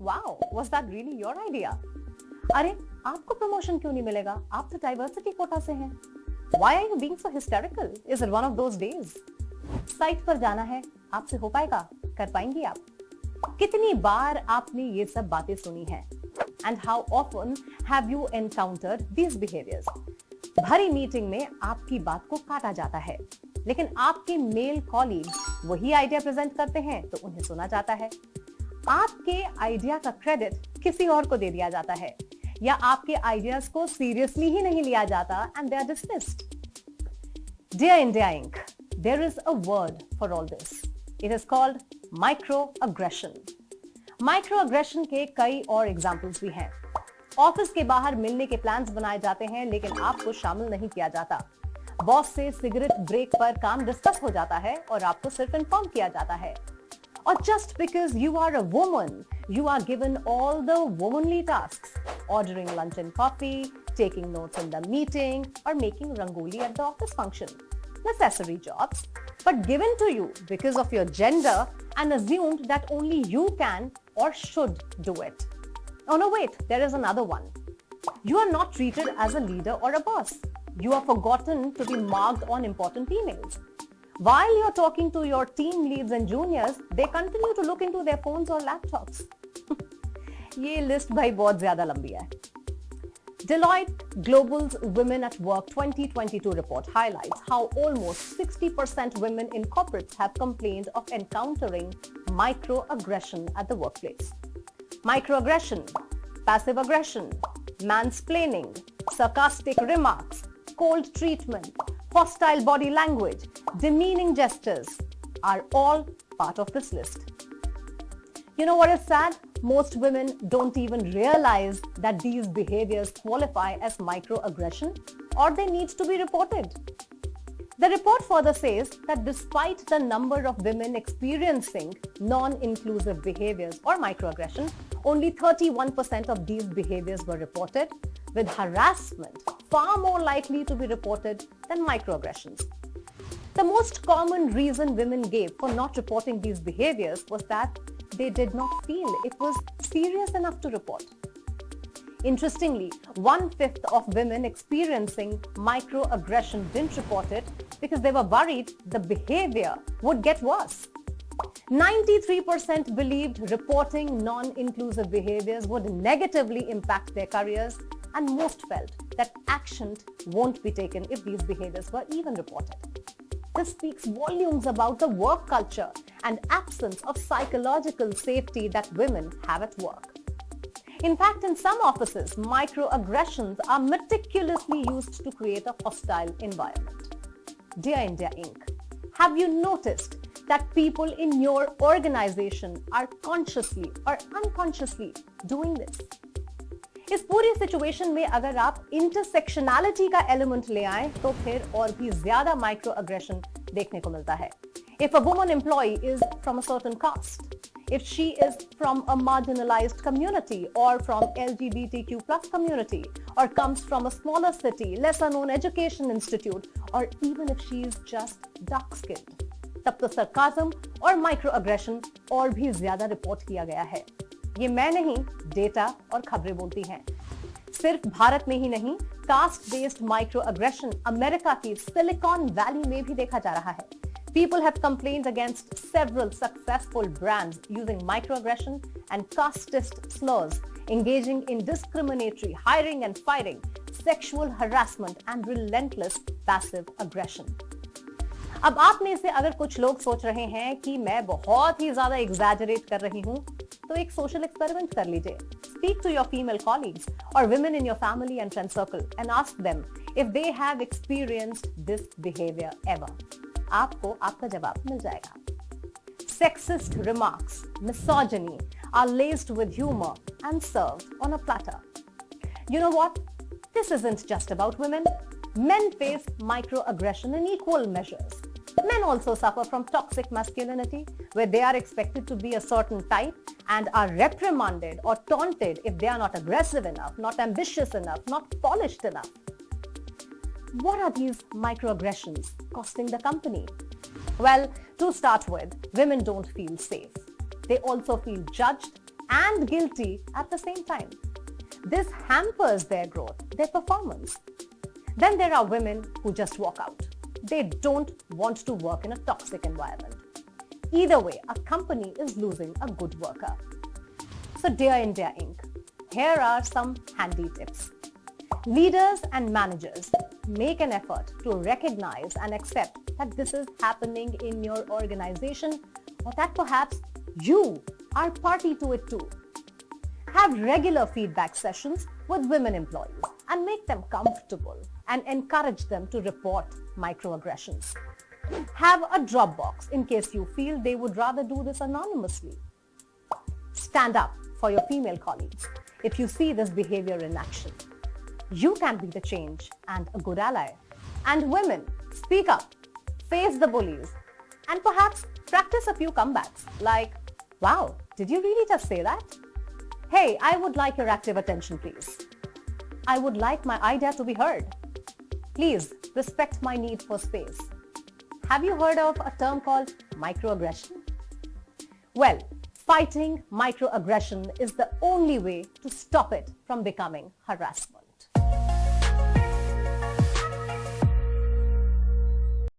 Wow, was that really your idea? अरे आपको promotion क्यों नहीं मिलेगा? आप तो डाइवर्सिटी कोटा से हैं. Why are you being so hysterical? Is it one of those days? Site पर जाना है, आपसे हो पाएगा? कर पाएंगी आप? कितनी बार आपने ये सब बातें सुनी हैं? And how often have you encountered these behaviors? भरी मीटिंग में आपकी बात को काटा जाता है, लेकिन आपके मेल कॉलीग्स वही आइडिया प्रेजेंट करते हैं तो उन्हें सुना जाता है. आपके आइडिया का क्रेडिट किसी और को दे दिया जाता है, या आपके आइडियाज को सीरियसली ही नहीं लिया जाता and they are dismissed. Dear India Inc., there is a word for all this. It is called microaggression. Microaggression के कई और एग्जाम्पल्स भी हैं. ऑफिस के बाहर मिलने के प्लान्स बनाए जाते हैं, लेकिन आपको शामिल नहीं किया जाता. बॉस से सिगरेट ब्रेक पर काम डिस्कस हो जाता है और आपको सिर्फ इन्फॉर्म किया जाता है. Or just because you are a woman, you are given all the womanly tasks, ordering lunch and coffee, taking notes in the meeting, or making rangoli at the office function. Necessary jobs, but given to you because of your gender and assumed that only you can or should do it. Oh no, wait, there is another one. You are not treated as a leader or a boss. You are forgotten to be marked on important emails. While you're talking to your team leads and juniors, they continue to look into their phones or laptops. ये list भाई बहुत ज्यादा लंबी है. Deloitte Global Women at Work 2022 report highlights how almost 60% women in corporates have complained of encountering microaggression at the workplace. Microaggression, passive aggression, mansplaining, sarcastic remarks, cold treatment, hostile body language, demeaning gestures are all part of this list. You know what is sad? Most women don't even realize that these behaviors qualify as microaggression or they need to be reported. The report further says that despite the number of women experiencing non-inclusive behaviors or microaggression, only 31% of these behaviors were reported, with harassment far more likely to be reported than microaggressions. The most common reason women gave for not reporting these behaviors was that they did not feel it was serious enough to report. Interestingly, 1/5 of women experiencing microaggression didn't report it because they were worried the behavior would get worse. 93% believed reporting non-inclusive behaviors would negatively impact their careers, and most felt that action won't be taken if these behaviors were even reported. This speaks volumes about the work culture and absence of psychological safety that women have at work. In fact, in some offices, microaggressions are meticulously used to create a hostile environment. Dear India Inc., have you noticed that people in your organization are consciously or unconsciously doing this? इस पूरी situation में अगर आप intersectionality का element ले आए तो फिर और भी ज्यादा माइक्रो अग्रेशन देखने को मिलता है. If a woman employee is from a certain caste, if she is from a marginalized community or from LGBTQ plus community, or comes from a smaller city, lesser known education institute, or even if she is just dark skinned, तब तो sarcasm और microaggression और भी ज्यादा report किया गया है. ये मैं नहीं, डेटा और खबरें बोलती हैं. सिर्फ भारत में ही नहीं, caste based micro aggression America की सिलिकॉन वैली में भी देखा जा रहा है. People have complained against several successful brands using microaggression and casteist slurs, engaging in discriminatory hiring and firing, sexual harassment and relentless passive aggression. अब आप में से अगर कुछ लोग सोच रहे हैं कि मैं बहुत ही ज्यादा एग्जैजरेट कर रही हूं, तो एक सोशल एक्सपेरिमेंट कर लीजिए. Speak to your female colleagues or women in your family and friend circle and ask them if they have experienced this behavior ever. आपको आपका जवाब मिल जाएगा. Sexist remarks, misogyny are laced with humor and served on a platter. You know what? This isn't just about women. Men face microaggression in equal measures. Men also suffer from toxic masculinity, where they are expected to be a certain type and are reprimanded or taunted if they are not aggressive enough, not ambitious enough, not polished enough. What are these microaggressions costing the company? Well, to start with, women don't feel safe. They also feel judged and guilty at the same time. This hampers their growth, their performance. Then there are women who just walk out. They don't want to work in a toxic environment. Either way, a company is losing a good worker. So dear India Inc., here are some handy tips. Leaders and managers, make an effort to recognize and accept that this is happening in your organization or that perhaps you are party to it too. Have regular feedback sessions with women employees and make them comfortable and encourage them to report microaggressions. Have a drop box in case you feel they would rather do this anonymously. Stand up for your female colleagues if you see this behavior in action. You can be the change and a good ally. And women, speak up, face the bullies, and perhaps practice a few comebacks like, wow, did you really just say that? Hey, I would like your active attention, please. I would like my idea to be heard. Please respect my need for space. Have you heard of a term called microaggression? Well, fighting microaggression is the only way to stop it from becoming harassment.